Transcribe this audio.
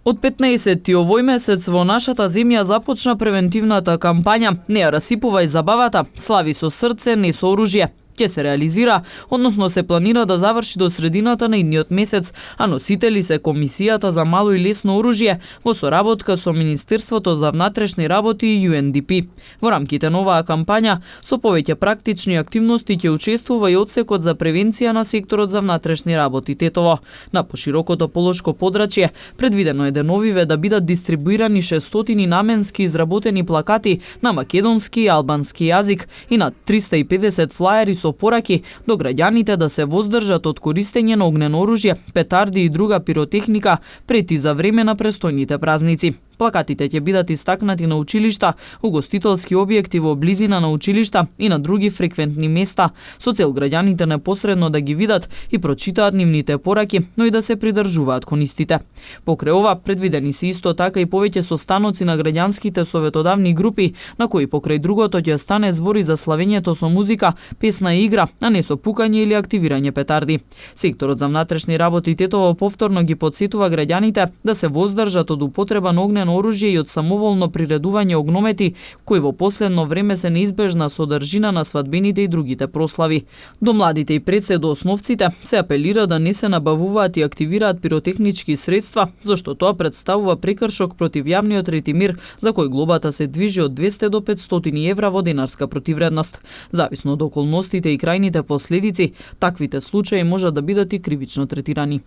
Од 15 овој месец во нашата земја започна превентивната кампања "Не ја расипувај забавата, слави со срце, не со оружје". Ќе се реализира, односно се планира да заврши до средината на идниот месец, а носители се Комисијата за мало и лесно оружје во соработка со Министерството за внатрешни работи и UNDP. Во рамките на оваа кампања, со повеќе практични активности ќе учествува и одсекот за превенција на секторот за внатрешни работи Тетово. На поширокото полошко подрачје предвидено е деновиве да бидат дистрибуирани 600 наменски изработени плакати на македонски и албански јазик и на 350 флаери со пораки до граѓаните да се воздржат од користење на огнено оружје, петарди и друга пиротехника пред и за време на престојните празници. Плакатите ќе бидат истакнати на училишта, угостителски објекти во близина на училишта и на други фреквентни места, со цел граѓаните непосредно да ги видат и прочитаат нивните пораки, но и да се придржуваат кон истите. Покрај ова, предвидени се исто така и повеќе состаноци на граѓанските советодавни групи, на кои покрај другото ќе стане збори за славењето со музика, песна и игра, а не со пукање или активирање петарди. Секторот за внатрешни работи Тетово повторно ги потсетува граѓаните да се воздржат од употреба на огнено оружје и од самоволно приредување огномети, кои во последно време се неизбежна содржина на свадбените и другите прослави. До младите и пред се до основците се апелира да не се набавуваат и активираат пиротехнички средства, зашто тоа представува прекршок против јавниот ред и мир, за кој глобата се движи од 200 до 500 евра во денарска противредност. Зависно од околностите и крајните последици, таквите случаи можат да бидат и кривично третирани.